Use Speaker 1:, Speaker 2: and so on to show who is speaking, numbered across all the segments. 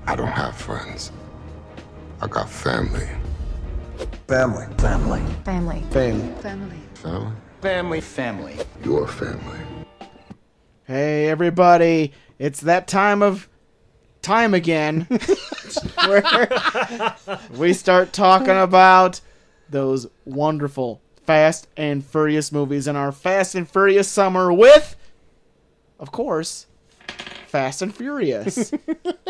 Speaker 1: I don't have friends. I got family.
Speaker 2: Family.
Speaker 3: Family.
Speaker 4: Family.
Speaker 2: Family.
Speaker 4: Family.
Speaker 1: Family?
Speaker 3: Family. Family.
Speaker 1: Your family.
Speaker 5: Hey, everybody. It's that time again where we start talking about those wonderful Fast and Furious movies in our Fast and Furious summer with, of course, Fast and Furious.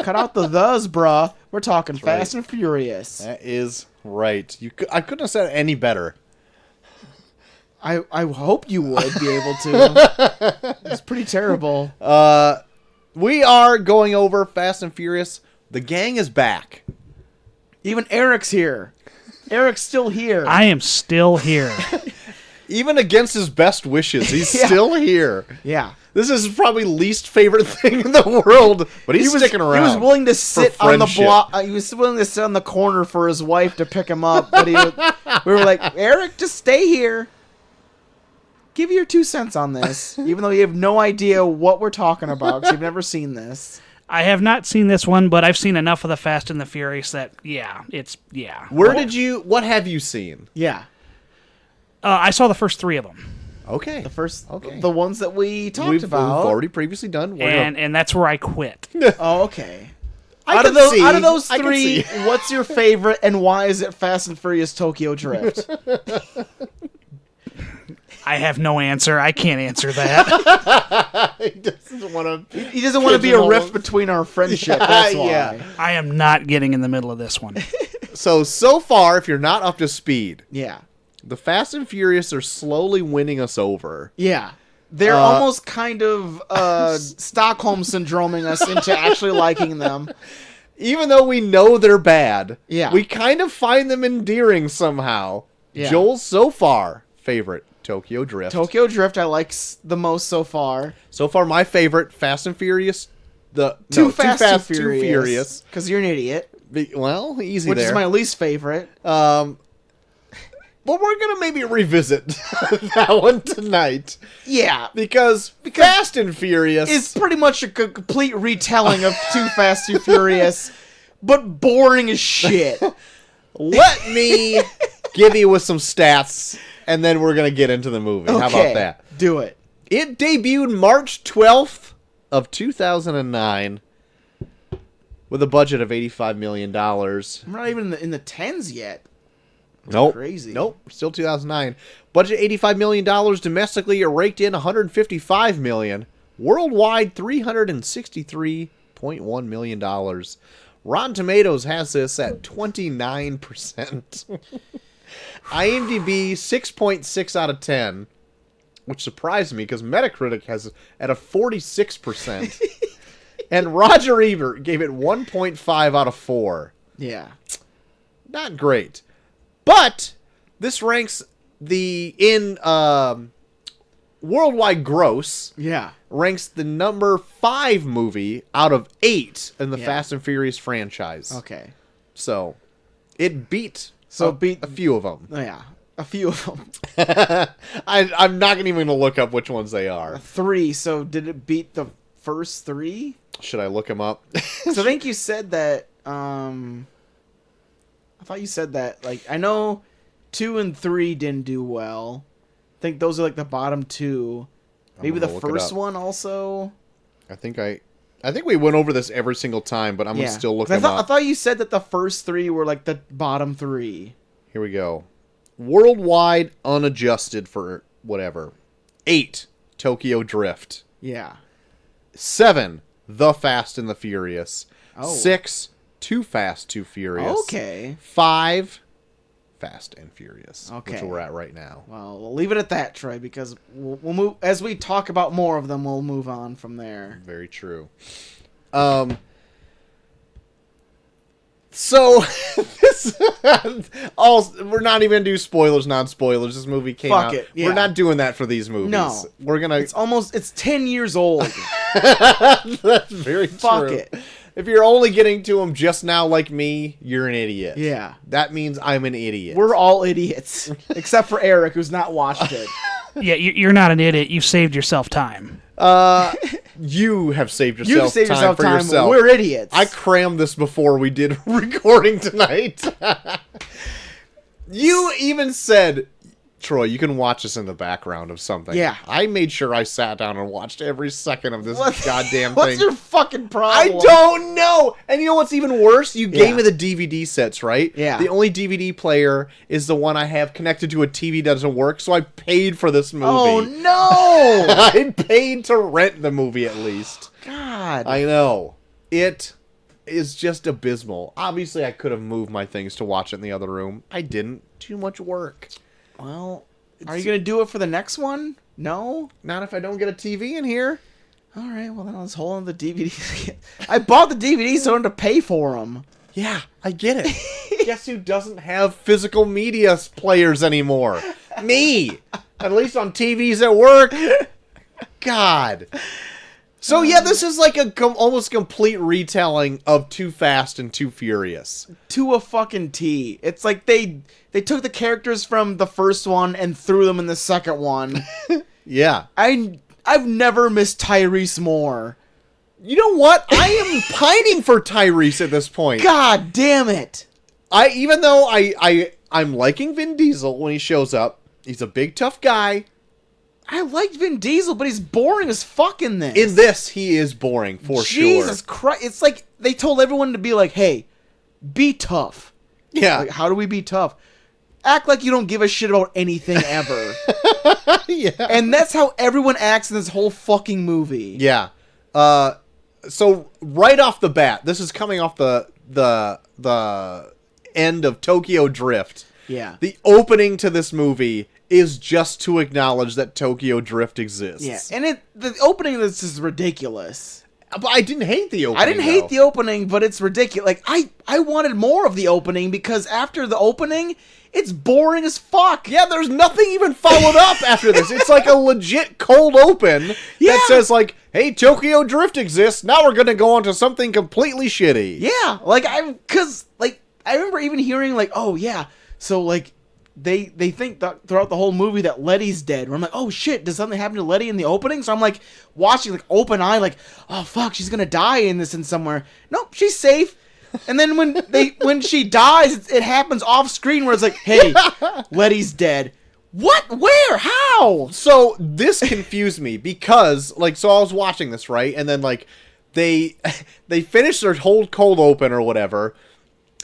Speaker 5: Cut out the thes, bruh. We're talking Fast and Furious.
Speaker 6: That is right. I couldn't have said it any better.
Speaker 5: I hope you would be able to. It's pretty terrible.
Speaker 6: We are going over Fast and Furious. The gang is back.
Speaker 5: Even Eric's here. Eric's still here.
Speaker 7: I am still here.
Speaker 6: Even against his best wishes, he's
Speaker 5: Yeah.
Speaker 6: still here.
Speaker 5: Yeah.
Speaker 6: This is probably least favorite thing in the world, but he's sticking around.
Speaker 5: He was willing to sit on the
Speaker 6: friendship.
Speaker 5: block. He was willing to sit on the corner for his wife to pick him up. But we were like, Eric, just stay here. Give your 2 cents on this, even though you have no idea what we're talking about because you've never seen this.
Speaker 7: I have not seen this one, but I've seen enough of the Fast and the Furious that,
Speaker 6: What have you seen?
Speaker 5: Yeah.
Speaker 7: I saw the first 3 of them,
Speaker 6: Okay.
Speaker 5: The ones that we talked
Speaker 6: We've
Speaker 5: about.
Speaker 6: already previously done.
Speaker 7: and that's where I quit.
Speaker 5: Oh, okay.
Speaker 6: I
Speaker 5: Out
Speaker 6: can
Speaker 5: of
Speaker 6: see.
Speaker 5: those
Speaker 6: I can
Speaker 5: 3,
Speaker 6: see.
Speaker 5: what's your favorite, and why is it Fast and Furious Tokyo Drift?
Speaker 7: I have no answer. I can't answer that.
Speaker 6: He doesn't want to.
Speaker 5: He doesn't want to be a rift between our friendship. That's why.
Speaker 6: Yeah.
Speaker 7: I am not getting in the middle of this one.
Speaker 6: So far, if you're not up to speed,
Speaker 5: Yeah.
Speaker 6: the Fast and Furious are slowly winning us over.
Speaker 5: Yeah. They're almost kind of Stockholm syndroming us into actually liking them.
Speaker 6: Even though we know they're bad,
Speaker 5: Yeah.
Speaker 6: we kind of find them endearing somehow.
Speaker 5: Yeah.
Speaker 6: Joel's so far favorite, Tokyo Drift.
Speaker 5: Tokyo Drift I like the most so far.
Speaker 6: So far, my favorite, Fast and Furious.
Speaker 5: Too Fast, Too
Speaker 6: Too Furious.
Speaker 5: Because you're an idiot.
Speaker 6: Well, easy
Speaker 5: Which
Speaker 6: there.
Speaker 5: is my least favorite.
Speaker 6: But we're gonna maybe revisit that one tonight
Speaker 5: Yeah.
Speaker 6: because Fast and Furious
Speaker 5: It's pretty much a complete retelling of Too Fast, Too Furious, but boring as shit.
Speaker 6: Let me give you with some stats, and then we're gonna get into the movie. How about that?
Speaker 5: Do it.
Speaker 6: It debuted March 12th of 2009 with a budget of $85 million.
Speaker 5: I'm not even in the tens yet.
Speaker 6: Nope.
Speaker 5: crazy.
Speaker 6: Nope. Still 2009. Budget $85 million. Domestically, it raked in $155 million. Worldwide, $363.1 million. Rotten Tomatoes has this at 29%. IMDb, 6.6 out of 10. Which surprised me because Metacritic has it at a 46%. And Roger Ebert gave it 1.5 out of 4.
Speaker 5: Yeah.
Speaker 6: Not great. But this ranks worldwide gross,
Speaker 5: Yeah.
Speaker 6: ranks the number 5 movie out of 8 in the
Speaker 5: Yeah.
Speaker 6: Fast and Furious franchise.
Speaker 5: Okay.
Speaker 6: So it beat
Speaker 5: beat
Speaker 6: a few of them.
Speaker 5: Oh, yeah. A few of them.
Speaker 6: I'm not even going to look up which ones they are.
Speaker 5: 3. So did it beat the first 3?
Speaker 6: Should I look them up?
Speaker 5: So I think you said that. I thought you said that. Like, I know 2 and 3 didn't do well. I think those are like the bottom 2. Maybe the
Speaker 6: gonna look it
Speaker 5: first
Speaker 6: up.
Speaker 5: one also.
Speaker 6: I think we went over this every single time, but I'm going to still look them
Speaker 5: I
Speaker 6: up.
Speaker 5: thought you said that the first 3 were like the bottom 3.
Speaker 6: Here we go. Worldwide unadjusted for whatever. 8, Tokyo Drift.
Speaker 5: Yeah.
Speaker 6: 7, The Fast and the Furious.
Speaker 5: Oh.
Speaker 6: 6, Too Fast, Too Furious.
Speaker 5: Okay.
Speaker 6: 5, Fast and Furious.
Speaker 5: Okay.
Speaker 6: Which we're at right now.
Speaker 5: Well, we'll leave it at that, Troy, because we'll move as we talk about more of them. We'll move on from there.
Speaker 6: Very true. So this we're not even gonna do spoilers, non-spoilers. This movie came
Speaker 5: Fuck
Speaker 6: out.
Speaker 5: it, yeah.
Speaker 6: We're not doing that for these movies.
Speaker 5: No.
Speaker 6: We're gonna.
Speaker 5: It's 10 years old.
Speaker 6: That's very
Speaker 5: Fuck
Speaker 6: true.
Speaker 5: it.
Speaker 6: If you're only getting to them just now, like me, you're an idiot.
Speaker 5: Yeah.
Speaker 6: That means I'm an idiot.
Speaker 5: We're all idiots, except for Eric, who's not watched it.
Speaker 7: Yeah, you're not an idiot. You saved yourself time.
Speaker 6: You have saved
Speaker 5: You
Speaker 6: yourself
Speaker 5: save
Speaker 6: time
Speaker 5: yourself
Speaker 6: for
Speaker 5: time.
Speaker 6: yourself.
Speaker 5: We're idiots.
Speaker 6: I crammed this before we did recording tonight. You even said, Troy, you can watch this in the background of something.
Speaker 5: Yeah.
Speaker 6: I made sure I sat down and watched every second of this goddamn
Speaker 5: What's
Speaker 6: thing.
Speaker 5: your fucking
Speaker 6: I
Speaker 5: problem?
Speaker 6: don't know. And you know what's even worse? You gave
Speaker 5: Yeah.
Speaker 6: me the DVD sets, right?
Speaker 5: Yeah.
Speaker 6: The only DVD player is the one I have connected to a TV that doesn't work, so I paid for this movie.
Speaker 5: Oh no!
Speaker 6: I paid to rent the movie at least.
Speaker 5: God.
Speaker 6: I know. It is just abysmal. Obviously, I could have moved my things to watch it in the other room. I didn't. Too much work.
Speaker 5: Well, are you gonna do it for the next one? No.
Speaker 6: Not if I don't get a TV in here.
Speaker 5: All right. Well, then I was holding the DVDs. I bought the DVDs so I don't have to pay for them.
Speaker 6: Yeah, I get it. Guess who doesn't have physical media players anymore? Me. At least on TVs at work. God. So yeah, this is like a almost complete retelling of Too Fast and Too Furious.
Speaker 5: To a fucking T. It's like they took the characters from the first one and threw them in the second one.
Speaker 6: Yeah.
Speaker 5: I've never missed Tyrese more.
Speaker 6: You know what? I am pining for Tyrese at this point.
Speaker 5: God damn it.
Speaker 6: Even though I'm liking Vin Diesel when he shows up. He's a big tough guy.
Speaker 5: I liked Vin Diesel, but he's boring as fuck in this.
Speaker 6: In this, he is boring for
Speaker 5: Jesus
Speaker 6: sure.
Speaker 5: Christ. It's like they told everyone to be like, hey, be tough.
Speaker 6: Yeah.
Speaker 5: Like, how do we be tough? Act like you don't give a shit about anything ever.
Speaker 6: Yeah.
Speaker 5: And that's how everyone acts in this whole fucking movie.
Speaker 6: Yeah. So right off the bat, this is coming off the end of Tokyo Drift.
Speaker 5: Yeah.
Speaker 6: The opening to this movie is just to acknowledge that Tokyo Drift exists.
Speaker 5: Yeah. And the opening of this is ridiculous.
Speaker 6: But I didn't hate the opening.
Speaker 5: I didn't hate the opening, but it's ridiculous. Like, I wanted more of the opening because after the opening, it's boring as fuck.
Speaker 6: Yeah, there's nothing even followed up after this. It's like a legit cold open
Speaker 5: Yeah.
Speaker 6: that says like, hey, Tokyo Drift exists. Now we're going to go on to something completely shitty.
Speaker 5: Yeah. Like, I remember even hearing, like, oh, yeah. So, like, they think that throughout the whole movie that Letty's dead. Where I'm like, oh, shit, does something happen to Letty in the opening? So I'm, like, watching, like, open eye, like, oh, fuck, she's going to die in this in somewhere. Nope, she's safe. And then when she dies, it happens off screen where it's like, hey, Letty's dead. What? Where? How?
Speaker 6: So this confused me because, like, so I was watching this, right? And then, like, they finished their whole cold open or whatever.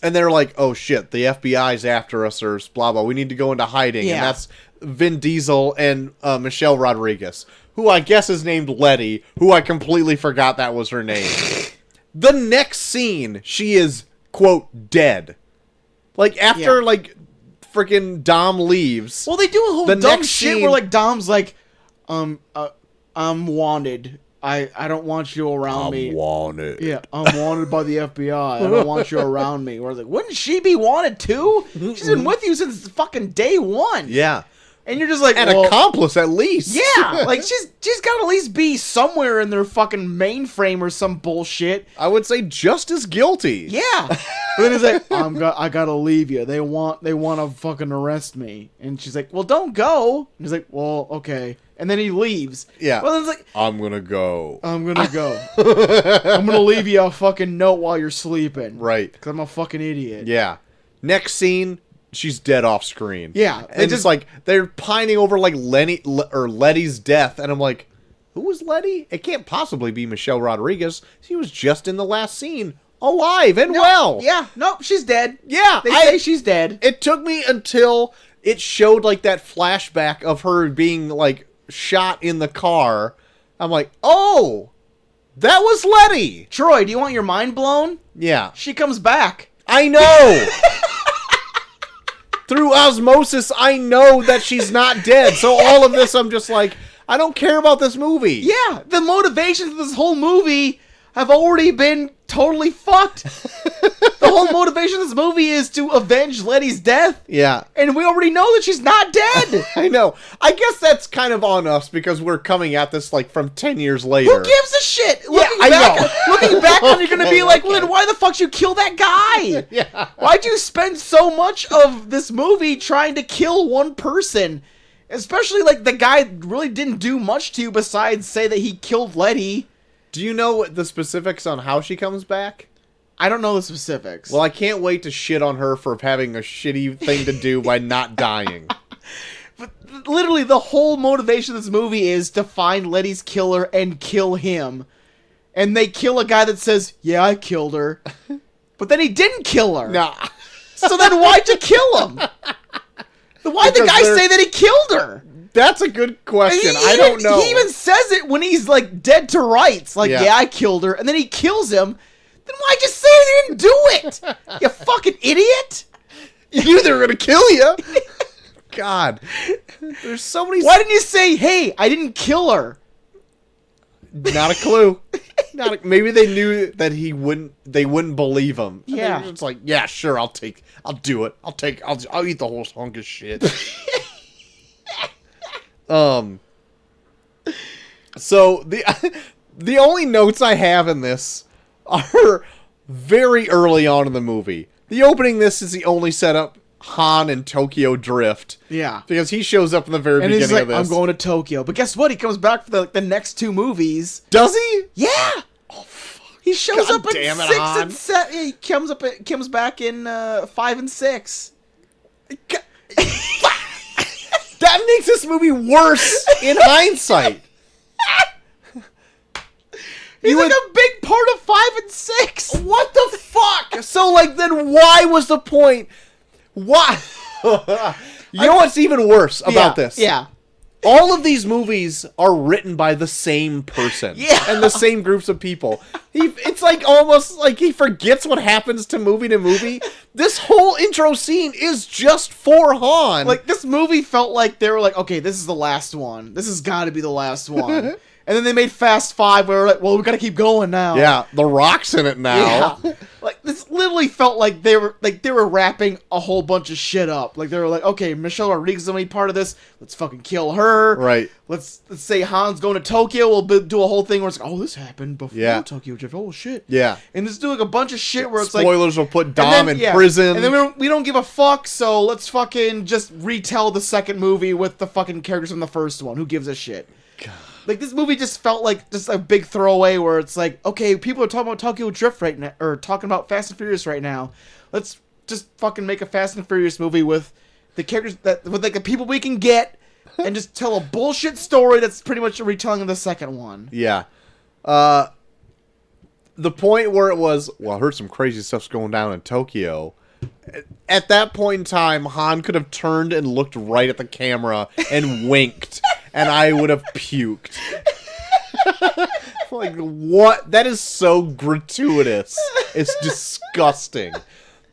Speaker 6: And they're like, oh, shit, the FBI's after us or blah, blah. We need to go into hiding.
Speaker 5: Yeah.
Speaker 6: And that's Vin Diesel and Michelle Rodriguez, who I guess is named Letty, who I completely forgot that was her name. The next scene, she is, quote, dead. Like, after, like, freaking Dom leaves.
Speaker 5: Well, they do a whole
Speaker 6: The
Speaker 5: dumb
Speaker 6: next
Speaker 5: shit
Speaker 6: scene-
Speaker 5: where, like, Dom's like, I'm wanted. I don't want you around me.
Speaker 6: wanted.
Speaker 5: Yeah, I'm wanted by the FBI. I don't want you around me. Where I was like, wouldn't she be wanted too? She's been with you since fucking day one.
Speaker 6: Yeah.
Speaker 5: And you're just like,
Speaker 6: An
Speaker 5: well,
Speaker 6: accomplice, at least.
Speaker 5: yeah, like she's got to at least be somewhere in their fucking mainframe or some bullshit.
Speaker 6: I would say just as guilty.
Speaker 5: Yeah. But then he's like, I gotta leave you. They want to fucking arrest me. And she's like, well, don't go. And he's like, well, okay. And then he leaves.
Speaker 6: Yeah.
Speaker 5: Well, then it's like,
Speaker 6: I'm gonna go.
Speaker 5: I'm gonna go. I'm gonna leave you a fucking note while you're sleeping.
Speaker 6: Right.
Speaker 5: Because I'm a fucking idiot.
Speaker 6: Yeah. Next scene, she's dead off screen.
Speaker 5: Yeah,
Speaker 6: And just like, they're pining over like Letty's death. And I'm like, who was Letty? It can't possibly be Michelle Rodriguez. She was just in the last scene. Alive and well.
Speaker 5: Yeah, nope, she's dead.
Speaker 6: Yeah.
Speaker 5: They say she's dead.
Speaker 6: It took me until it showed like that flashback of her being like shot in the car. I'm like, oh, that was Letty.
Speaker 5: Troy, do you want your mind blown?
Speaker 6: Yeah.
Speaker 5: She comes back.
Speaker 6: I know. Through osmosis, I know that she's not dead. So all of this, I'm just like, I don't care about this movie.
Speaker 5: Yeah, the motivations of this whole movie have already been totally fucked. The whole motivation of this movie is to avenge Letty's death.
Speaker 6: Yeah.
Speaker 5: And we already know that she's not dead.
Speaker 6: I know. I guess that's kind of on us because we're coming at this like from 10 years later.
Speaker 5: Who gives a shit?
Speaker 6: I know.
Speaker 5: Looking back on it, you're going to be like, well, then why the fuck did you kill that guy?
Speaker 6: Yeah.
Speaker 5: Why'd you spend so much of this movie trying to kill one person? Especially, like, the guy really didn't do much to you besides say that he killed Letty.
Speaker 6: Do you know the specifics on how she comes back?
Speaker 5: I don't know the specifics.
Speaker 6: Well, I can't wait to shit on her for having a shitty thing to do by not dying.
Speaker 5: But literally, the whole motivation of this movie is to find Letty's killer and kill him. And they kill a guy that says, yeah, I killed her. But then he didn't kill her.
Speaker 6: Nah.
Speaker 5: So then why'd you kill him? Why'd the guy say that he killed her?
Speaker 6: That's a good question. I don't know.
Speaker 5: He even says it when he's, like, dead to rights. Like, yeah, I killed her. And then he kills him. Then why'd you say he didn't do it? You fucking idiot.
Speaker 6: You knew they were going to kill you. God. There's so many...
Speaker 5: Why didn't you say, hey, I didn't kill her?
Speaker 6: Not a clue. Maybe they knew that they wouldn't believe him.
Speaker 5: Yeah.
Speaker 6: It's like, yeah, sure, I'll do it. I'll eat the whole hunk of shit. So the only notes I have in this are very early on in the movie. The opening this is the only setup Han and Tokyo Drift.
Speaker 5: Yeah.
Speaker 6: Because he shows up in the very beginning
Speaker 5: he's like,
Speaker 6: of this.
Speaker 5: I'm going to Tokyo. But guess what? He comes back for the next two movies.
Speaker 6: Does he?
Speaker 5: Yeah. Oh, fuck. He shows up in 6
Speaker 6: Han.
Speaker 5: and 7. He comes back in 5 and 6.
Speaker 6: That makes this movie worse in hindsight.
Speaker 5: He's like a big part of 5 and 6.
Speaker 6: What the fuck? So, like, then why was the point? Why? You know what's even worse about this?
Speaker 5: Yeah.
Speaker 6: All of these movies are written by the same person.
Speaker 5: Yeah.
Speaker 6: And the same groups of people. It's like almost like he forgets what happens to movie. This whole intro scene is just for Han.
Speaker 5: Like, this movie felt like they were like, okay, this is the last one. This has got to be the last one. And then they made Fast 5 where we're like, well, we got to keep going now.
Speaker 6: Yeah, The Rock's in it now.
Speaker 5: Yeah. Like, this literally felt like they were wrapping a whole bunch of shit up. Like, they were like, okay, Michelle Rodriguez is going to be part of this. Let's fucking kill her.
Speaker 6: Right.
Speaker 5: Let's say Han's going to Tokyo. We'll do a whole thing where it's like, oh, this happened before Tokyo Drift. Oh, shit.
Speaker 6: Yeah.
Speaker 5: And just do like a bunch of shit where it's
Speaker 6: Spoilers
Speaker 5: like...
Speaker 6: will put Dom in prison.
Speaker 5: And then we don't give a fuck, so let's fucking just retell the second movie with the fucking characters from the first one. Who gives a shit? God. Like, this movie just felt like just a big throwaway where it's like, okay, people are talking about Tokyo Drift right now, or talking about Fast and Furious right now. Let's just fucking make a Fast and Furious movie with the characters with like the people we can get, and just tell a bullshit story that's pretty much a retelling of the second one.
Speaker 6: Yeah. The point where it was, well, I heard some crazy stuff's going down in Tokyo. At that point in time, Han could have turned and looked right at the camera and winked, and I would have puked. Like, what? That is so gratuitous. It's disgusting.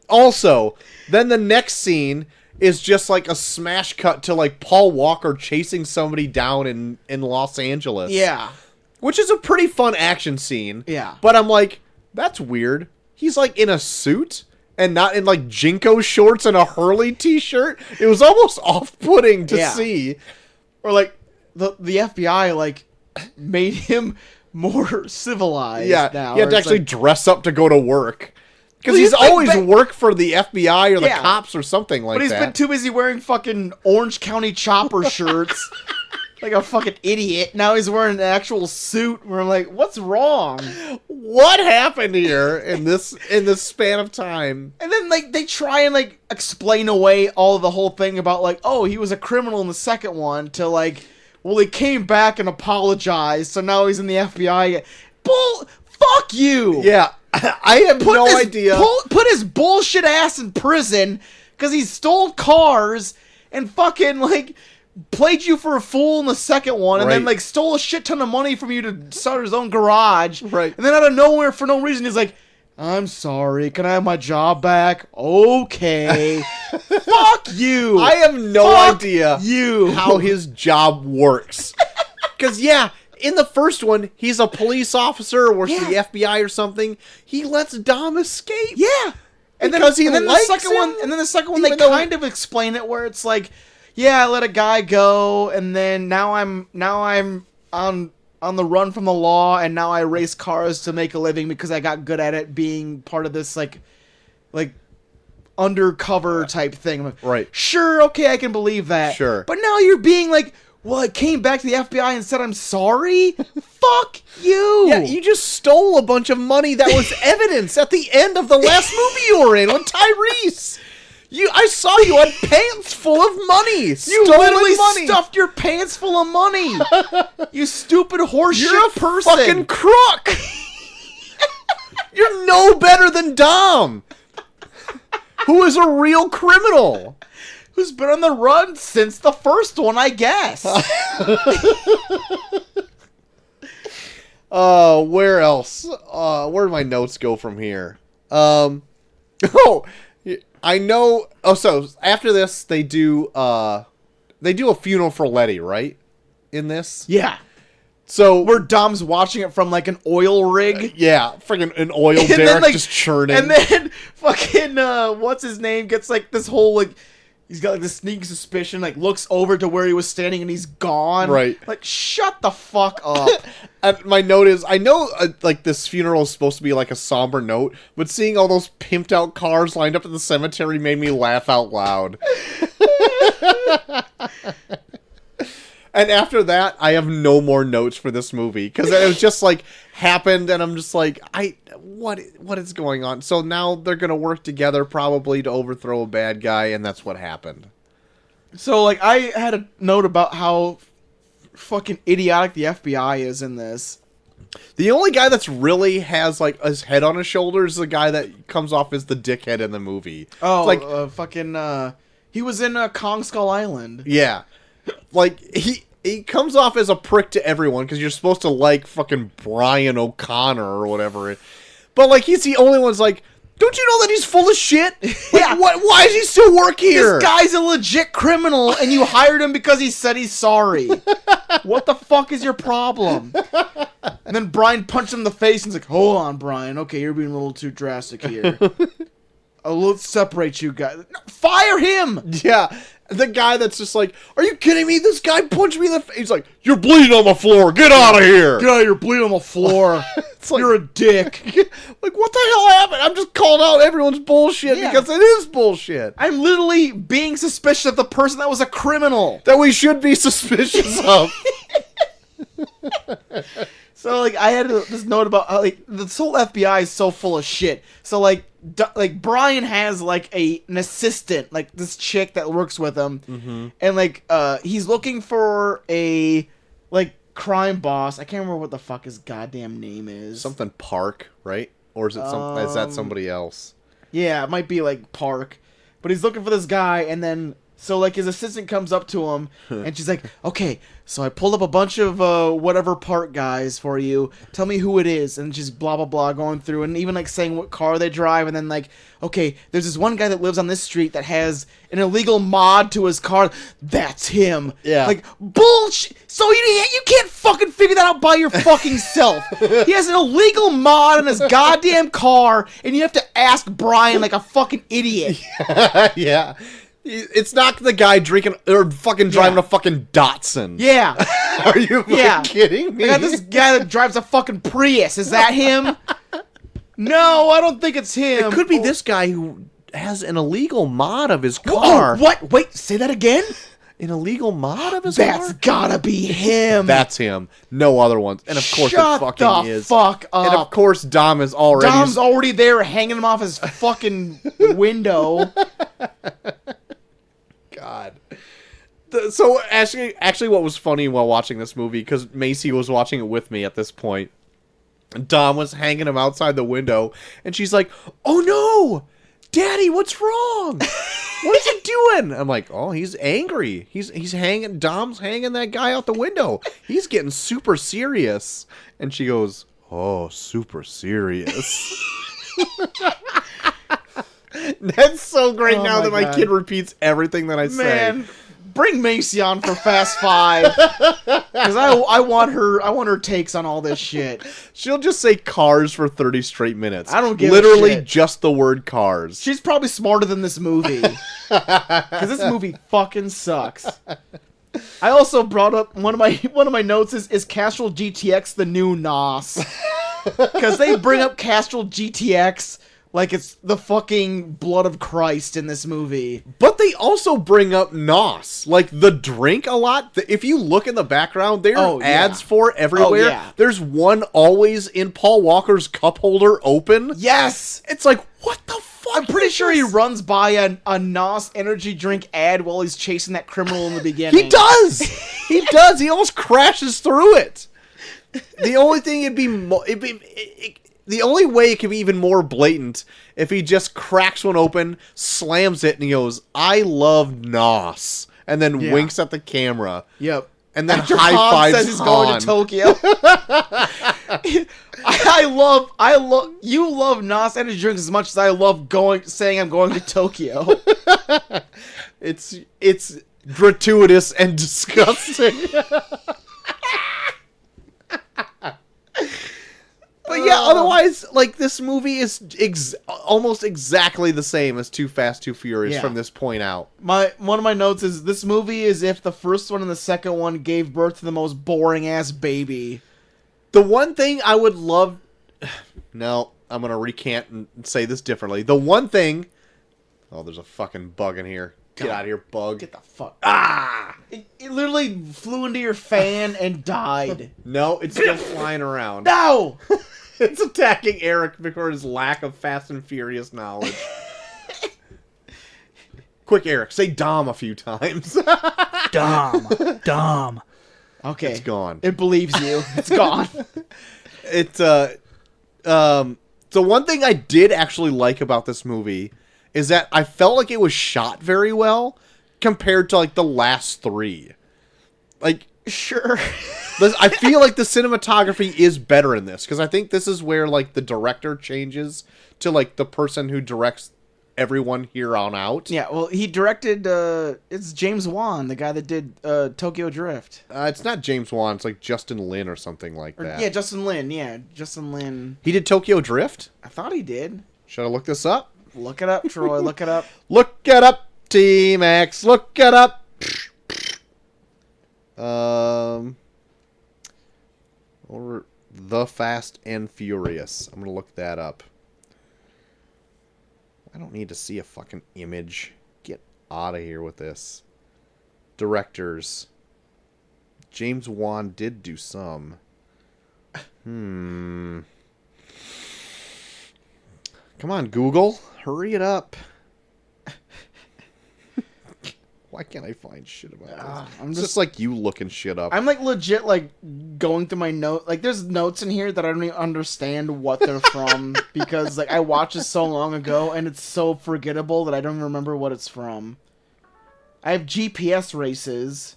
Speaker 6: Also, then the next scene is just like a smash cut to like Paul Walker chasing somebody down in Los Angeles.
Speaker 5: Yeah.
Speaker 6: Which is a pretty fun action scene.
Speaker 5: Yeah.
Speaker 6: But I'm like, that's weird. He's like in a suit and not in like Jinko shorts and a Hurley t-shirt. It was almost off-putting to see.
Speaker 5: Or like the FBI like made him more civilized now.
Speaker 6: He had to actually dress up to go to work. Because he's always worked for the FBI or the cops or something like that.
Speaker 5: But he's been too busy wearing fucking Orange County Chopper shirts. Like a fucking idiot. Now he's wearing an actual suit where I'm like, what's wrong?
Speaker 6: What happened here in this span of time?
Speaker 5: And then like they try and like explain away all of the whole thing about like, oh, he was a criminal in the second one to like, well, he came back and apologized, so now he's in the FBI. Fuck you!
Speaker 6: Yeah, I have no idea.
Speaker 5: Put his bullshit ass in prison because he stole cars and fucking like played you for a fool in the second one, and then like stole a shit ton of money from you to start his own garage.
Speaker 6: Right.
Speaker 5: And then out of nowhere, for no reason, he's like, I'm sorry, can I have my job back? Okay. Fuck you.
Speaker 6: I have no idea
Speaker 5: you
Speaker 6: how his job works. Because, in the first one, he's a police officer or works for the FBI or something. He lets Dom escape.
Speaker 5: Yeah. And then the second one, they kind of explain it where it's like, yeah, I let a guy go, and then now I'm on the run from the law, and now I race cars to make a living because I got good at it being part of this like undercover type thing. I'm like,
Speaker 6: Right.
Speaker 5: Sure, okay, I can believe that.
Speaker 6: Sure.
Speaker 5: But now you're being like, well, I came back to the FBI and said I'm sorry? Fuck you!
Speaker 6: Yeah, you just stole a bunch of money that was evidence at the end of the last movie you were in with Tyrese. I saw you had pants full of money.
Speaker 5: You
Speaker 6: Stolen
Speaker 5: literally
Speaker 6: money.
Speaker 5: stuffed your pants full of money. You stupid horseshit
Speaker 6: You're a
Speaker 5: person.
Speaker 6: fucking crook. You're no better than Dom, who is a real criminal.
Speaker 5: Who's been on the run since the first one, I guess.
Speaker 6: Where else? Where do my notes go from here? I know. Oh, so after this, they do a funeral for Letty, right? In this,
Speaker 5: Yeah.
Speaker 6: so
Speaker 5: Where Dom's watching it from like an oil rig.
Speaker 6: yeah, freaking an oil
Speaker 5: And then,
Speaker 6: derrick
Speaker 5: like,
Speaker 6: just churning.
Speaker 5: And then fucking what's his name gets like this whole like he's got like this sneaking suspicion, like looks over to where he was standing and he's gone.
Speaker 6: Right.
Speaker 5: Like shut the fuck up.
Speaker 6: And my note is, I know like this funeral is supposed to be like a somber note, but seeing all those pimped out cars lined up at the cemetery made me laugh out loud. And after that, I have no more notes for this movie because it was just like happened, and I'm just like, what is going on? So now they're gonna work together probably to overthrow a bad guy, and that's what happened.
Speaker 5: So like I had a note about how fucking idiotic the FBI is in this.
Speaker 6: The only guy that's really has like his head on his shoulders is the guy that comes off as the dickhead in the movie.
Speaker 5: Oh,
Speaker 6: It's like
Speaker 5: he was in Kong Skull Island.
Speaker 6: yeah, like he comes off as a prick to everyone because you're supposed to like fucking Brian O'Connor or whatever, but like he's the only one's like, don't you know that he's full of shit?
Speaker 5: Yeah.
Speaker 6: What? Why does he still work here?
Speaker 5: This guy's a legit criminal, and you hired him because he said he's sorry. What the fuck is your problem? And then Brian punched him in the face and he's like, hold on, Brian. Okay, you're being a little too drastic here. Let's separate you guys. No, fire him!
Speaker 6: Yeah, the guy that's just like, are you kidding me? This guy punched me in the face. He's like, you're bleeding on the floor. Get out of here.
Speaker 5: Get out of here, bleeding on the floor.
Speaker 6: It's like,
Speaker 5: You're a dick.
Speaker 6: like, what the hell happened? I'm just calling out everyone's bullshit
Speaker 5: Yeah.
Speaker 6: because it is bullshit.
Speaker 5: I'm literally being suspicious of the person that was a criminal.
Speaker 6: That we should be suspicious of.
Speaker 5: So, like, I had this note about how, like, this whole FBI is so full of shit. So, like, Brian has, like, an assistant, like, this chick that works with him. Mm-hmm. And, like, he's looking for a, like, crime boss. I can't remember what the fuck his goddamn name is.
Speaker 6: Something Park, right? Or is it is that somebody else?
Speaker 5: Yeah, it might be, like, Park. But he's looking for this guy, and then... So, like, his assistant comes up to him, and she's like, okay, so I pulled up a bunch of whatever Park guys for you. Tell me who it is. And just blah, blah, blah, going through, and even, like, saying what car they drive. And then, like, okay, there's this one guy that lives on this street that has an illegal mod to his car. That's him.
Speaker 6: Yeah.
Speaker 5: Like, bullshit. So you can't fucking figure that out by your fucking self. He has an illegal mod in his goddamn car, and you have to ask Brian like a fucking idiot.
Speaker 6: Yeah. It's not the guy drinking or fucking driving a fucking Datsun.
Speaker 5: Yeah.
Speaker 6: Are you kidding me?
Speaker 5: I got this guy that drives a fucking Prius. Is that him? No, I don't think it's him.
Speaker 6: It could be this guy who has an illegal mod of his
Speaker 5: Oh,
Speaker 6: car.
Speaker 5: what? Wait, say that again?
Speaker 6: An illegal mod of his
Speaker 5: That's
Speaker 6: car?
Speaker 5: gotta be him.
Speaker 6: That's him. No other ones. And of course
Speaker 5: Shut
Speaker 6: it fucking
Speaker 5: the
Speaker 6: is.
Speaker 5: fuck up.
Speaker 6: And of course Dom is already...
Speaker 5: Dom's already there hanging him off his fucking window.
Speaker 6: God. So actually what was funny while watching this movie, because Macy was watching it with me at this point, Dom was hanging him outside the window, and she's like, oh no! Daddy, what's wrong? What is he doing? I'm like, oh, he's angry. He's hanging, Dom's hanging that guy out the window. He's getting super serious. And she goes, oh, super serious. That's so great now that my kid repeats everything that I say.
Speaker 5: Man, bring Macy on for Fast Five. Because I want her takes on all this shit.
Speaker 6: She'll just say cars for 30 straight minutes.
Speaker 5: I don't give a
Speaker 6: Literally
Speaker 5: shit.
Speaker 6: just the word cars.
Speaker 5: She's probably smarter than this movie. Because this movie fucking sucks. I also brought up one of my notes is Castrol GTX the new NOS? Because they bring up Castrol GTX like it's the fucking blood of Christ in this movie.
Speaker 6: But they also bring up NOS, like the drink, a lot. If you look in the background, there are ads for it everywhere.
Speaker 5: Oh, yeah.
Speaker 6: There's one always in Paul Walker's cup holder open.
Speaker 5: Yes!
Speaker 6: It's like, what the fuck?
Speaker 5: I'm pretty
Speaker 6: is
Speaker 5: sure he
Speaker 6: this?
Speaker 5: runs by a NOS energy drink ad while he's chasing that criminal in the beginning.
Speaker 6: He does! He does! He almost crashes through it. The only thing the only way it could be even more blatant if he just cracks one open, slams it, and he goes, "I love NOS," and then winks at the camera.
Speaker 5: Yep.
Speaker 6: And then
Speaker 5: After
Speaker 6: high
Speaker 5: Han
Speaker 6: fives
Speaker 5: says he's going to Tokyo. You love NOS energy drinks as much as I love saying I'm going to Tokyo.
Speaker 6: It's gratuitous and disgusting. But yeah, otherwise, like, this movie is almost exactly the same as Too Fast, Too Furious from this point out.
Speaker 5: One of my notes is this movie is if the first one and the second one gave birth to the most boring ass baby.
Speaker 6: The one thing I would love... No, I'm going to recant and say this differently. The one thing... Oh, there's a fucking bug in here. Get out of here, bug.
Speaker 5: Get the fuck... Ah! It literally flew into your fan and died.
Speaker 6: No, it's still flying around.
Speaker 5: No!
Speaker 6: It's attacking Eric for his lack of Fast and Furious knowledge. Quick, Eric, say Dom a few times.
Speaker 7: Dom.
Speaker 5: Okay.
Speaker 6: It's gone.
Speaker 5: It believes you. It's gone.
Speaker 6: So one thing I did actually like about this movie is that I felt like it was shot very well compared to, like, the last three. Like,
Speaker 5: Sure.
Speaker 6: I feel like the cinematography is better in this, because I think this is where, like, the director changes to, like, the person who directs everyone here on out.
Speaker 5: Yeah, well, he directed, it's James Wan, the guy that did Tokyo Drift.
Speaker 6: It's not James Wan, it's like Justin Lin or something like that.
Speaker 5: Yeah, Justin Lin.
Speaker 6: He did Tokyo Drift?
Speaker 5: I thought he did.
Speaker 6: Should I look this up?
Speaker 5: Look it up, Troy, look it up.
Speaker 6: Look it up, T-Max, look it up! Or The Fast and Furious. I'm gonna look that up. I don't need to see a fucking image. Get out of here with this. Directors. James Wan did do some. Come on, Google. Hurry it up. Why can't I find shit about this?
Speaker 5: I'm
Speaker 6: It's just like you looking shit up.
Speaker 5: I'm like legit like going through my note. Like there's notes in here that I don't even understand what they're from because like I watched this so long ago and it's so forgettable that I don't even remember what it's from. I have GPS races.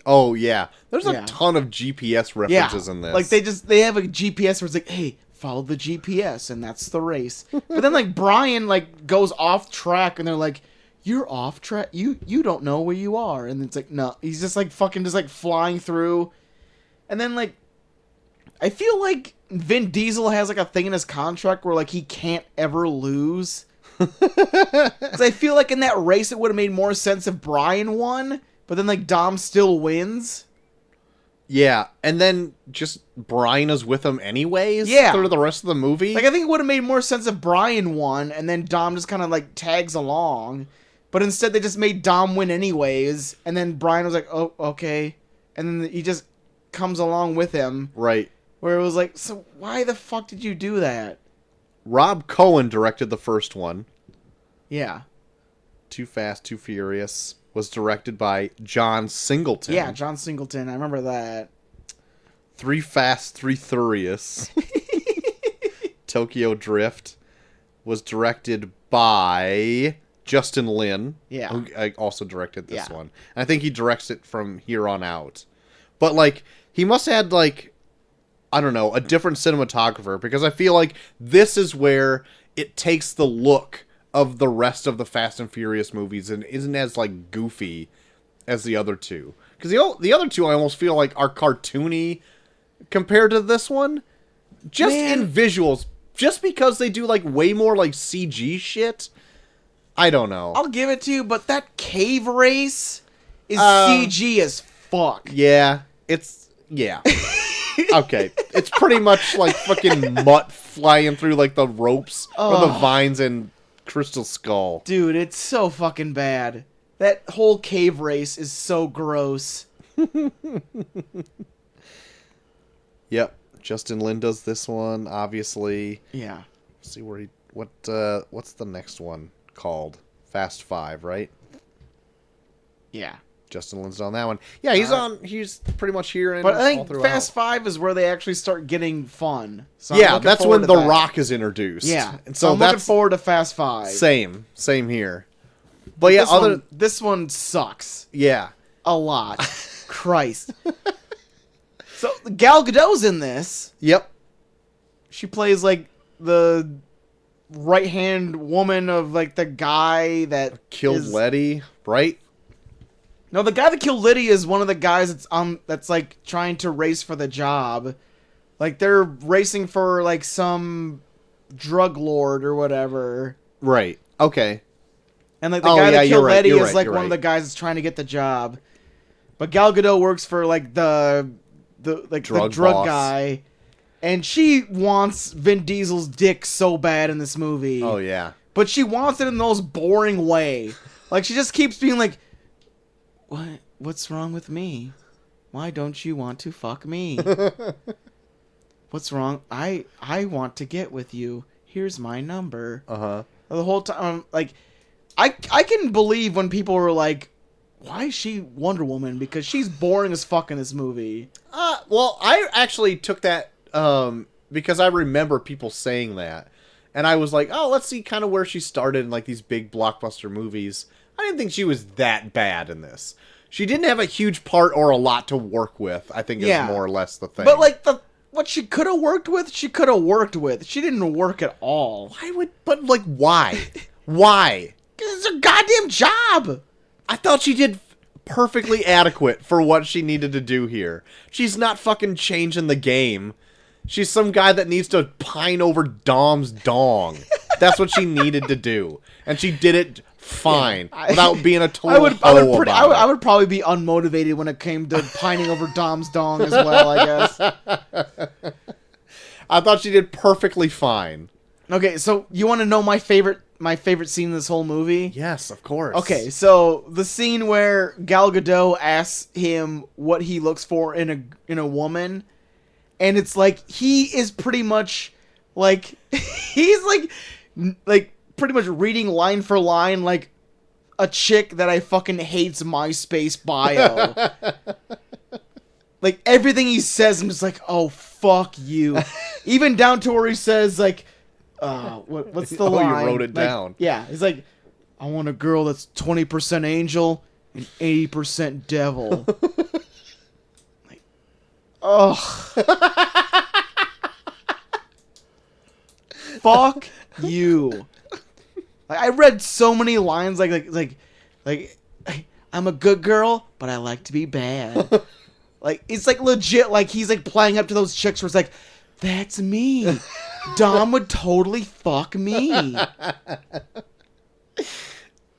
Speaker 6: Oh yeah, there's a
Speaker 5: Yeah.
Speaker 6: ton of GPS references in this.
Speaker 5: Like they have a GPS where it's like, hey, follow the GPS and that's the race. But then like Brian like goes off track and they're like, you're off track. You don't know where you are. And it's like, no, he's just like fucking just like flying through. And then like I feel like Vin Diesel has like a thing in his contract where like he can't ever lose. Cuz I feel like in that race it would have made more sense if Brian won, but then like Dom still wins.
Speaker 6: Yeah, and then just Brian is with him anyways through the rest of the movie.
Speaker 5: Like, I think it would have made more sense if Brian won, and then Dom just kind of, like, tags along. But instead, they just made Dom win anyways, and then Brian was like, oh, okay. And then he just comes along with him.
Speaker 6: Right.
Speaker 5: Where it was like, so why the fuck did you do that?
Speaker 6: Rob Cohen directed the first one.
Speaker 5: Yeah.
Speaker 6: Too Fast, Too Furious was directed by John Singleton.
Speaker 5: Yeah, John Singleton. I remember that.
Speaker 6: Three Fast, Three Furious. Tokyo Drift was directed by Justin Lin.
Speaker 5: Yeah.
Speaker 6: Who also directed this one. And I think he directs it from here on out. But, like, he must have had, like, I don't know, a different cinematographer. Because I feel like this is where it takes the look of the rest of the Fast and Furious movies and isn't as, like, goofy as the other two. Because the other two I almost feel like are cartoony compared to this one. Just in visuals. Just because they do, like, way more, like, CG shit. I don't know.
Speaker 5: I'll give it to you, but that cave race is CG as fuck.
Speaker 6: Yeah. It's... Yeah. Okay, it's pretty much like fucking mutt flying through like the ropes or the vines in Crystal Skull.
Speaker 5: Dude, it's so fucking bad. That whole cave race is so gross.
Speaker 6: Yep, Justin Lin does this one, obviously.
Speaker 5: Yeah.
Speaker 6: Let's see where what's the next one called? Fast 5, right?
Speaker 5: Yeah.
Speaker 6: Justin Lin's on that one. Yeah, he's pretty much here in
Speaker 5: But I
Speaker 6: all
Speaker 5: think
Speaker 6: throughout.
Speaker 5: Fast 5 is where they actually start getting fun. So I'm
Speaker 6: Yeah,
Speaker 5: looking
Speaker 6: that's
Speaker 5: forward
Speaker 6: when
Speaker 5: to
Speaker 6: The
Speaker 5: that.
Speaker 6: Rock is introduced.
Speaker 5: Yeah.
Speaker 6: And
Speaker 5: So
Speaker 6: so
Speaker 5: I'm looking
Speaker 6: that's
Speaker 5: forward to Fast 5.
Speaker 6: same here. But yeah,
Speaker 5: this one sucks
Speaker 6: yeah.
Speaker 5: a lot. Christ. So Gal Gadot's in this.
Speaker 6: Yep.
Speaker 5: She plays like the right-hand woman of like the guy that
Speaker 6: Killed Letty, right?
Speaker 5: No, the guy that killed Lydia is one of the guys that's like trying to race for the job. Like they're racing for like some drug lord or whatever.
Speaker 6: Right. Okay.
Speaker 5: And like the guy that killed Letty is like
Speaker 6: you're
Speaker 5: one of the guys that's trying to get the job. But Gal Gadot works for like the drug
Speaker 6: boss.
Speaker 5: guy. And she wants Vin Diesel's dick so bad in this movie.
Speaker 6: Oh yeah.
Speaker 5: But she wants it in the most boring way. Like she just keeps being like, What's wrong with me? Why don't you want to fuck me? What's wrong? I want to get with you. Here's my number.
Speaker 6: Uh-huh.
Speaker 5: The whole time, like, I can believe when people were like, why is she Wonder Woman? Because she's boring as fuck in this movie.
Speaker 6: Well, I actually took that because I remember people saying that. And I was like, oh, let's see kind of where she started in like these big blockbuster movies. I didn't think she was that bad in this. She didn't have a huge part or a lot to work with, I think is more or less the thing.
Speaker 5: But like what she could have worked with, she could have worked with. She didn't work at all.
Speaker 6: Why? Why?
Speaker 5: Because it's her goddamn job.
Speaker 6: I thought she did perfectly adequate for what she needed to do here. She's not fucking changing the game. She's some guy that needs to pine over Dom's dong. That's what she needed to do. And she did it fine without being a total
Speaker 5: I would probably be unmotivated when it came to pining over Dom's dong as well, I guess.
Speaker 6: I thought she did perfectly fine.
Speaker 5: Okay, so you want to know my favorite scene in this whole movie?
Speaker 6: Yes, of course.
Speaker 5: Okay, so the scene where Gal Gadot asks him what he looks for in a woman, and it's like he is pretty much like he's like pretty much reading line for line like a chick that I fucking hates MySpace bio. Like everything he says, I'm just like, oh fuck you. Even down to where he says like, what's the line?
Speaker 6: You wrote it down.
Speaker 5: Yeah, he's like, I want a girl that's 20% angel and 80% devil. Like, oh, fuck you. Like, I read so many lines like I'm a good girl, but I like to be bad. Like it's like legit. Like he's like playing up to those chicks where it's like, that's me. Dom would totally fuck me.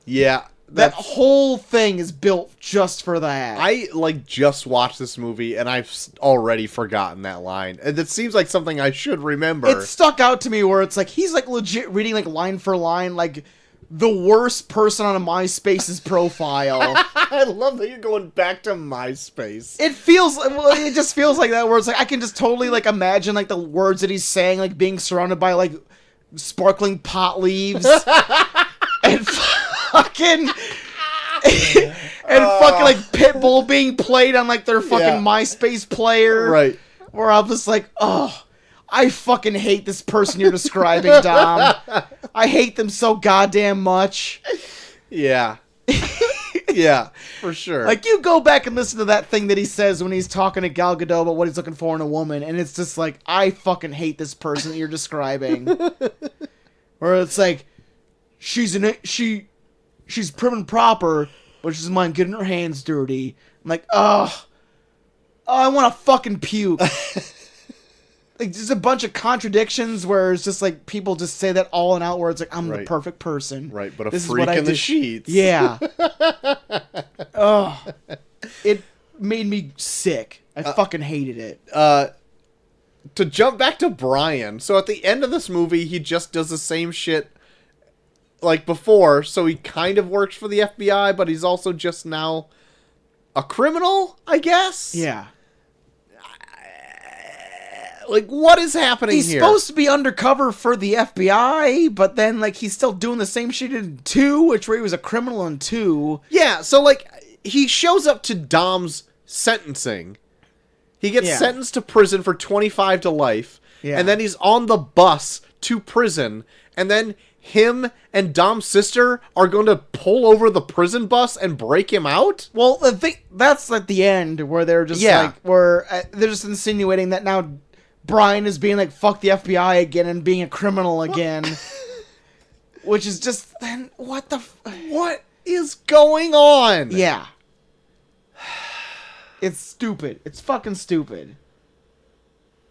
Speaker 6: Yeah.
Speaker 5: That whole thing is built just for that.
Speaker 6: I just watched this movie and I've already forgotten that line. And it seems like something I should remember.
Speaker 5: It stuck out to me where it's like he's like legit reading like line for line like the worst person on a MySpace's profile.
Speaker 6: I love that you're going back to MySpace.
Speaker 5: It just feels like that where it's like I can just totally like imagine like the words that he's saying like being surrounded by like sparkling pot leaves and fucking fucking like Pitbull being played on like their fucking MySpace player.
Speaker 6: Right.
Speaker 5: Where I'm just like, oh, I fucking hate this person you're describing, Dom. I hate them so goddamn much.
Speaker 6: Yeah. Yeah, for sure.
Speaker 5: Like, you go back and listen to that thing that he says when he's talking to Gal Gadot about what he's looking for in a woman, and it's just like, I fucking hate this person that you're describing. Where it's like, she's prim and proper, but she doesn't mind getting her hands dirty. I'm like, oh, I want to fucking puke. Like, there's a bunch of contradictions where it's just like people just say that all and out where it's like, I'm the perfect person.
Speaker 6: Right, but
Speaker 5: This is
Speaker 6: freak
Speaker 5: what I
Speaker 6: in the
Speaker 5: do.
Speaker 6: sheets.
Speaker 5: Yeah. Oh, it made me sick. I fucking hated it.
Speaker 6: to jump back to Brian, so at the end of this movie, he just does the same shit like before, so he kind of works for the FBI, but he's also just now a criminal, I guess?
Speaker 5: Yeah.
Speaker 6: Like, what is happening
Speaker 5: He's
Speaker 6: here?
Speaker 5: supposed to be undercover for the FBI, but then, like, he's still doing the same shit in 2, which where he was a criminal in 2.
Speaker 6: Yeah, so, like, he shows up to Dom's sentencing. He gets sentenced to prison for 25 to life, and then he's on the bus to prison, and then him and Dom's sister are going to pull over the prison bus and break him out?
Speaker 5: Well, I think that's at the end where they're just they're just insinuating that now Brian is being like, fuck the FBI again and being a criminal again. Which is just, then what the
Speaker 6: what is going on?
Speaker 5: Yeah. It's stupid. It's fucking stupid.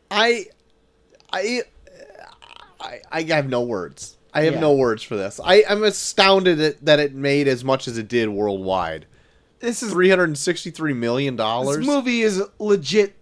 Speaker 6: I have no words. I have no words for this. I'm astounded that it made as much as it did worldwide.
Speaker 5: This is
Speaker 6: $363 million.
Speaker 5: This movie is legit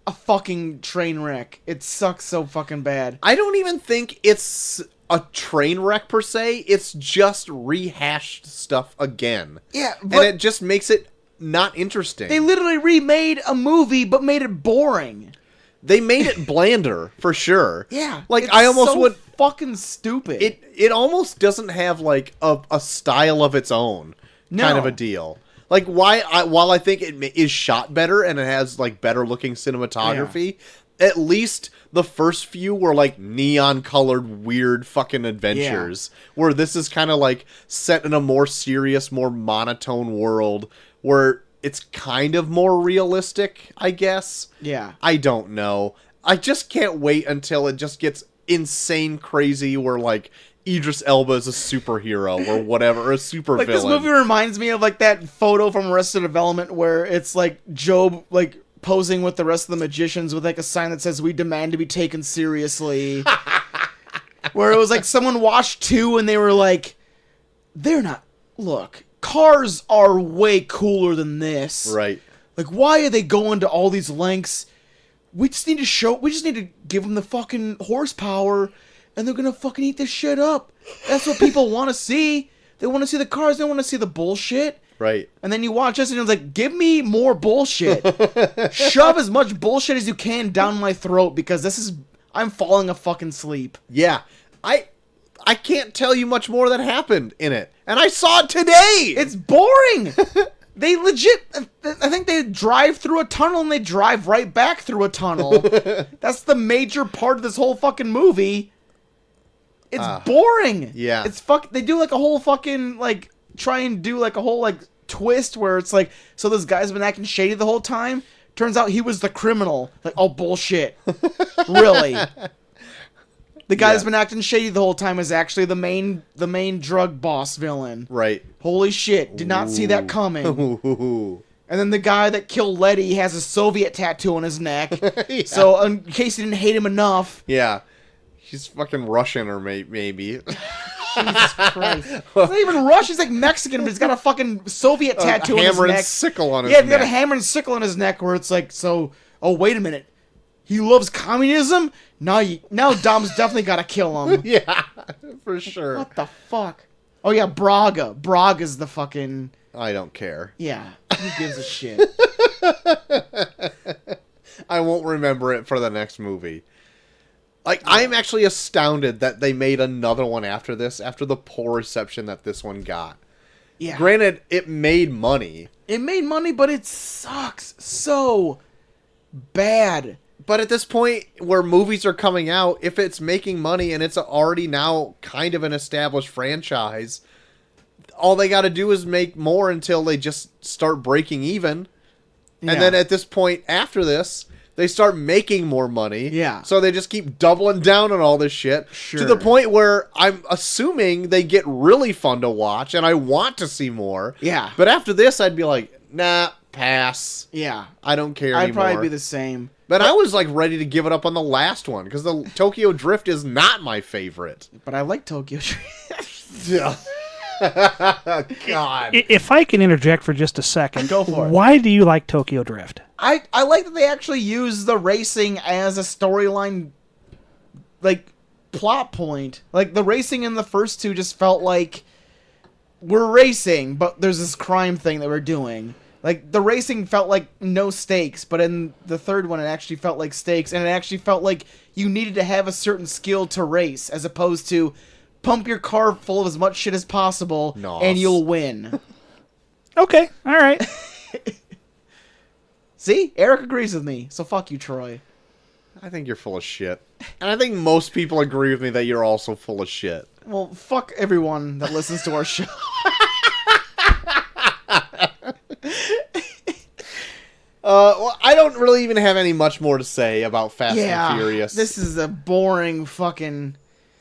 Speaker 5: a fucking train wreck. It sucks so fucking bad.
Speaker 6: I don't even think it's a train wreck per se. It's just rehashed stuff again.
Speaker 5: Yeah,
Speaker 6: and it just makes it not interesting.
Speaker 5: They literally remade a movie but made it boring.
Speaker 6: They made it blander for sure.
Speaker 5: Yeah,
Speaker 6: like I almost would
Speaker 5: fucking stupid.
Speaker 6: It almost doesn't have like a style of its own kind of a deal. Like while I think it is shot better and it has like better looking cinematography, at least the first few were like neon colored weird fucking adventures. Where this is kind of like set in a more serious, more monotone world where it's kind of more realistic, I guess.
Speaker 5: Yeah.
Speaker 6: I don't know. I just can't wait until it just gets insane crazy where like Idris Elba is a superhero or whatever, or a super
Speaker 5: like
Speaker 6: villain.
Speaker 5: This movie reminds me of like that photo from Arrested Development where it's like Job like posing with the rest of the magicians with like a sign that says "We demand to be taken seriously." Where it was like someone watched 2 and they were like, "They're not. Look, cars are way cooler than this.
Speaker 6: Right.
Speaker 5: Like, why are they going to all these lengths? We just need to give them the fucking horsepower, and they're gonna fucking eat this shit up. That's what people want to see. They want to see the cars. They want to see the bullshit."
Speaker 6: Right.
Speaker 5: And then you watch this and you're like, give me more bullshit. Shove as much bullshit as you can down my throat because I'm falling a fucking sleep.
Speaker 6: Yeah. I can't tell you much more that happened in it. And I saw it today!
Speaker 5: It's boring! They legit, I think they drive through a tunnel and they drive right back through a tunnel. That's the major part of this whole fucking movie. It's boring.
Speaker 6: Yeah.
Speaker 5: They do like a whole fucking, like, try and do like a whole, like, twist where it's like, so this guy's been acting shady the whole time? Turns out he was the criminal. Like, oh, bullshit. Really? The guy that's been acting shady the whole time is actually the main drug boss villain.
Speaker 6: Right.
Speaker 5: Holy shit. Did not see that coming. And then the guy that killed Letty has a Soviet tattoo on his neck.
Speaker 6: Yeah.
Speaker 5: So in case he didn't hate him enough.
Speaker 6: Yeah. He's fucking Russian or maybe.
Speaker 5: Jesus Christ. He's not even Russian. He's like Mexican, but he's got a fucking Soviet tattoo on his neck.
Speaker 6: Hammer and sickle on his
Speaker 5: neck.
Speaker 6: neck.
Speaker 5: Yeah, he's got a hammer and sickle on his neck where it's like, so, oh, wait a minute. He loves communism? Now Dom's definitely got to kill him.
Speaker 6: Yeah, for sure.
Speaker 5: What the fuck? Oh, yeah, Braga. Braga's the fucking...
Speaker 6: I don't care.
Speaker 5: Yeah, who gives a shit?
Speaker 6: I won't remember it for the next movie. Like, I'm actually astounded that they made another one after this, after the poor reception that this one got.
Speaker 5: Yeah.
Speaker 6: Granted, it made money.
Speaker 5: It made money, but it sucks so bad.
Speaker 6: But at this point, where movies are coming out, if it's making money and it's already now kind of an established franchise, all they got to do is make more until they just start breaking even. Yeah. And then at this point, after this, they start making more money.
Speaker 5: Yeah.
Speaker 6: So they just keep doubling down on all this shit.
Speaker 5: Sure.
Speaker 6: To the point where I'm assuming they get really fun to watch, and I want to see more.
Speaker 5: Yeah.
Speaker 6: But after this, I'd be like, nah, pass.
Speaker 5: Yeah.
Speaker 6: I don't care
Speaker 5: I'd
Speaker 6: anymore.
Speaker 5: probably be the same.
Speaker 6: But I was like ready to give it up on the last one because the Tokyo Drift is not my favorite.
Speaker 5: But I like Tokyo Drift.
Speaker 6: Yeah. God.
Speaker 7: If I can interject for just a second,
Speaker 5: go for it.
Speaker 7: Why do you like Tokyo Drift?
Speaker 5: I like that they actually use the racing as a storyline, like, plot point. Like, the racing in the first two just felt like we're racing, but there's this crime thing that we're doing. Like, the racing felt like no stakes, but in the third one, it actually felt like stakes, and it actually felt like you needed to have a certain skill to race, as opposed to pump your car full of as much shit as possible, and you'll win.
Speaker 7: Okay, all right.
Speaker 5: See? Eric agrees with me, so fuck you, Troy.
Speaker 6: I think you're full of shit. And I think most people agree with me that you're also full of shit.
Speaker 5: Well, fuck everyone that listens to our show.
Speaker 6: Well, I don't really even have any much more to say about Fast and Furious.
Speaker 5: This is a boring fucking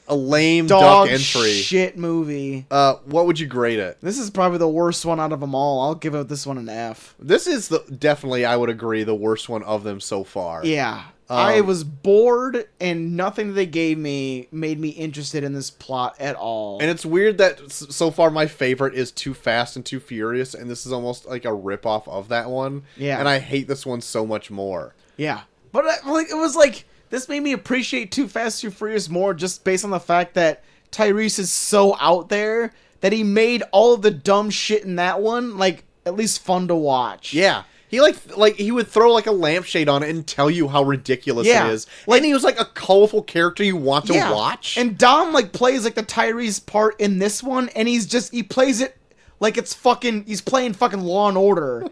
Speaker 6: a lame
Speaker 5: dog
Speaker 6: duck entry.
Speaker 5: Shit movie.
Speaker 6: What would you grade it?
Speaker 5: This is probably the worst one out of them all. I'll give it this one an F.
Speaker 6: This is definitely, I would agree, the worst one of them so far.
Speaker 5: Yeah. I was bored, and nothing they gave me made me interested in this plot at all.
Speaker 6: And it's weird that so far my favorite is Too Fast and Too Furious, and this is almost like a ripoff of that one.
Speaker 5: Yeah.
Speaker 6: And I hate this one so much more.
Speaker 5: Yeah. But it was like, this made me appreciate Too Fast, Too Furious more just based on the fact that Tyrese is so out there that he made all of the dumb shit in that one, like, at least fun to watch.
Speaker 6: Yeah. He like he would throw like a lampshade on it and tell you how ridiculous it is. Like, and he was like a colorful character you want to watch.
Speaker 5: And Dom like plays like the Tyrese part in this one, and he plays it like it's fucking, he's playing fucking Law and Order.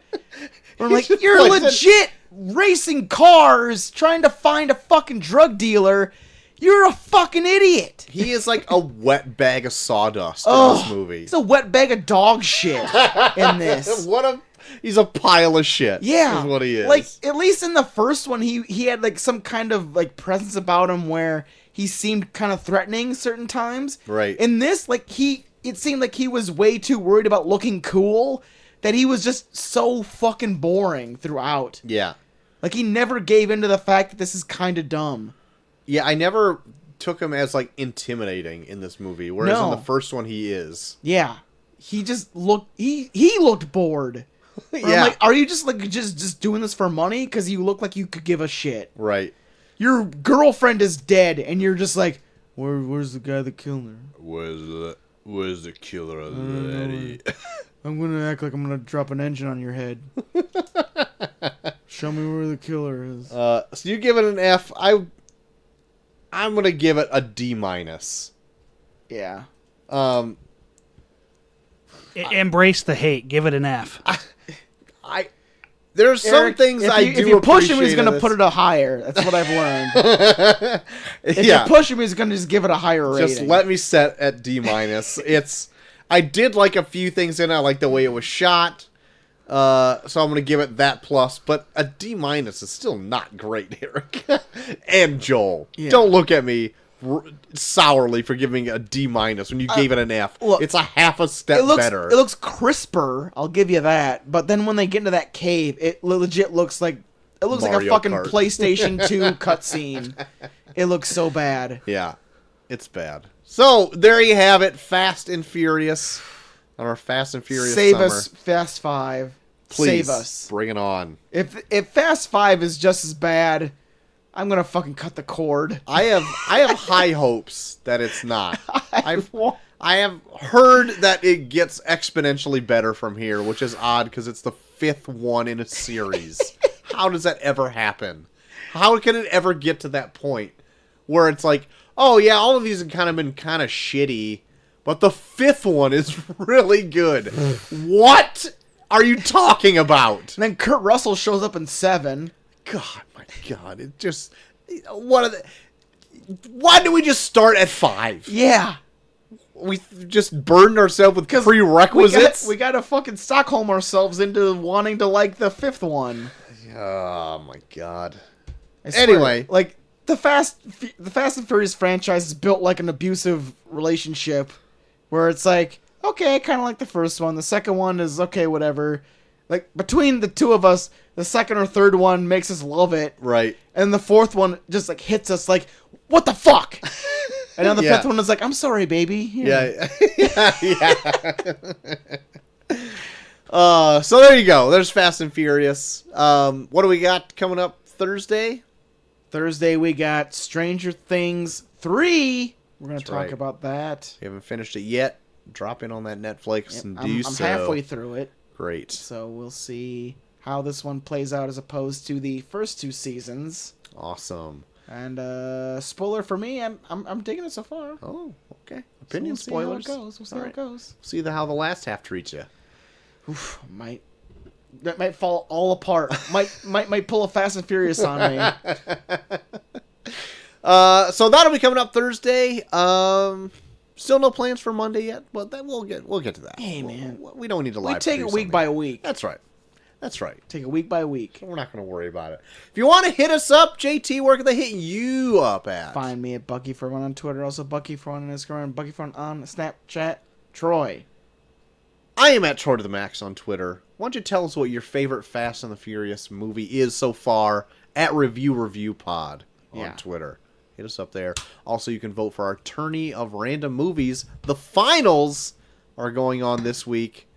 Speaker 5: We're like, you're legit racing cars trying to find a fucking drug dealer. You're a fucking idiot.
Speaker 6: He is like a wet bag of sawdust in this movie.
Speaker 5: He's a wet bag of dog shit in this.
Speaker 6: He's a pile of shit.
Speaker 5: Yeah.
Speaker 6: Is what he is.
Speaker 5: Like, at least in the first one, he had like some kind of like presence about him where he seemed kind of threatening certain times.
Speaker 6: Right.
Speaker 5: In this, like, it seemed like he was way too worried about looking cool that he was just so fucking boring throughout.
Speaker 6: Yeah.
Speaker 5: Like, he never gave into the fact that this is kind of dumb.
Speaker 6: Yeah, I never took him as like intimidating in this movie, whereas in the first one he is.
Speaker 5: Yeah. He just looked, he looked bored.
Speaker 6: Yeah.
Speaker 5: I'm like, are you just like just doing this for money? Because you look like you could give a shit.
Speaker 6: Right.
Speaker 5: Your girlfriend is dead, and you're just like, where's the guy that killed her?
Speaker 6: Where's the killer of the lady?
Speaker 5: I'm gonna act like I'm gonna drop an engine on your head. Show me where the killer is.
Speaker 6: So you give it an F. I'm gonna give it a D-.
Speaker 5: Yeah.
Speaker 7: Embrace the hate. Give it an F.
Speaker 6: There's some things
Speaker 5: if you push him, he's gonna put it a higher. That's what I've learned. If you push him, he's gonna just give it a higher rating.
Speaker 6: Just let me set at D-. I did like a few things in it. I like the way it was shot. So I'm gonna give it that plus, but a D- is still not great, Eric. And Joel, don't look at me sourly for giving a D- when you gave it an F.
Speaker 5: Look,
Speaker 6: it's a half a step better.
Speaker 5: It looks crisper, I'll give you that. But then when they get into that cave, it legit looks like like a fucking
Speaker 6: Kart.
Speaker 5: PlayStation 2 cutscene. It looks so bad.
Speaker 6: Yeah, it's bad. So there you have it, Fast and Furious, on our Fast and Furious
Speaker 5: Save
Speaker 6: summer.
Speaker 5: us, Fast 5.
Speaker 6: Please,
Speaker 5: Save us.
Speaker 6: bring it on.
Speaker 5: If Fast 5 is just as bad, I'm gonna fucking cut the cord.
Speaker 6: I have high hopes that it's not. I have heard that it gets exponentially better from here, which is odd because it's the 5th one in a series. How does that ever happen? How can it ever get to that point where it's like, oh yeah, all of these have kind of been kind of shitty, but the 5th one is really good. What are you talking about?
Speaker 5: And then Kurt Russell shows up in 7.
Speaker 6: God, my God, it just... Why do we just start at 5?
Speaker 5: Yeah.
Speaker 6: We just burdened ourselves with prerequisites?
Speaker 5: We gotta fucking Stockholm ourselves into wanting to like the 5th one.
Speaker 6: Oh, my God.
Speaker 5: I swear,
Speaker 6: Anyway.
Speaker 5: like, the Fast and Furious franchise is built like an abusive relationship where it's like, okay, I kind of like the first one. The second one is okay, whatever. Like, between the two of us, the second or third one makes us love it.
Speaker 6: Right.
Speaker 5: And the fourth one just, like, hits us like, what the fuck? And then the 5th one is like, I'm sorry, baby.
Speaker 6: Yeah. So there you go. There's Fast and Furious. What do we got coming up Thursday?
Speaker 5: Thursday we got Stranger Things 3. We're going to talk
Speaker 6: right.
Speaker 5: about that.
Speaker 6: We haven't finished it yet. Drop in on that Netflix
Speaker 5: Yep,
Speaker 6: and
Speaker 5: I'm
Speaker 6: do so.
Speaker 5: halfway through it.
Speaker 6: Great.
Speaker 5: So we'll see how this one plays out as opposed to the first 2 seasons.
Speaker 6: Awesome.
Speaker 5: And spoiler for me, I'm digging it so far.
Speaker 6: Oh, okay. Opinion
Speaker 5: So we'll
Speaker 6: spoilers.
Speaker 5: We'll see how it goes.
Speaker 6: See how the last half treats you.
Speaker 5: Oof, that might fall all apart. might pull a Fast and Furious on me.
Speaker 6: So that'll be coming up Thursday. Still no plans for Monday yet, but then we'll get to that.
Speaker 5: Hey, man.
Speaker 6: We don't need to live.
Speaker 5: We take it
Speaker 6: produce
Speaker 5: week
Speaker 6: something.
Speaker 5: by week.
Speaker 6: That's right.
Speaker 5: Take it week by week.
Speaker 6: We're not going to worry about it. If you want to hit us up, JT, where can they hit you up at?
Speaker 5: Find me at Bucky41 on Twitter, also Bucky41 on Instagram, and Bucky41 on Snapchat. Troy.
Speaker 6: I am at Troy to the Max on Twitter. Why don't you tell us what your favorite Fast and the Furious movie is so far at Review Pod on Twitter. Hit us up there. Also, you can vote for our tourney of random movies. The finals are going on this week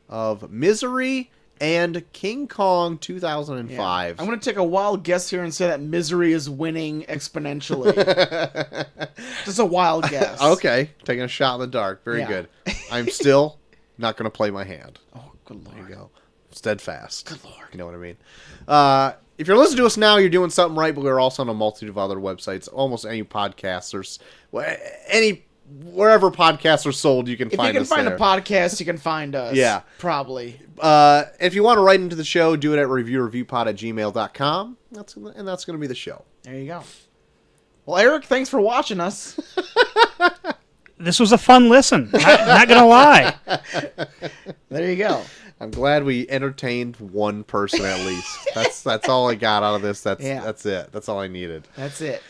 Speaker 6: of Misery and King Kong 2005.
Speaker 5: I'm going to take a wild guess here and say that Misery is winning exponentially. Just a wild guess.
Speaker 6: Okay, taking a shot in the dark. Very good. I'm still not going to play my hand.
Speaker 5: Oh, good lord.
Speaker 6: There you go. Steadfast.
Speaker 5: Good lord.
Speaker 6: You know what I mean? If you're listening to us now, you're doing something right, but we're also on a multitude of other websites. Almost any podcasters, wherever podcasts are sold, you can find us.
Speaker 5: If you can find
Speaker 6: there.
Speaker 5: a podcast, you can find us.
Speaker 6: Yeah.
Speaker 5: Probably.
Speaker 6: If you want to write into the show, do it at reviewpod@gmail.com. That's going to be the show.
Speaker 5: There you go. Well, Eric, thanks for watching us.
Speaker 7: This was a fun listen. Not gonna lie.
Speaker 5: There you go.
Speaker 6: I'm glad we entertained one person at least. That's all I got out of this. That's it. That's all I needed.
Speaker 5: That's it.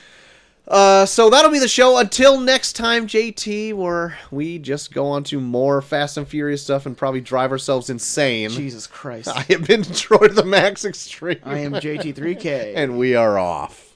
Speaker 6: So that'll be the show. Until next time, JT, where we just go on to more Fast and Furious stuff and probably drive ourselves insane.
Speaker 5: Jesus Christ.
Speaker 6: I have been Troy to the Max Extreme.
Speaker 5: I am JT3K.
Speaker 6: And we are off.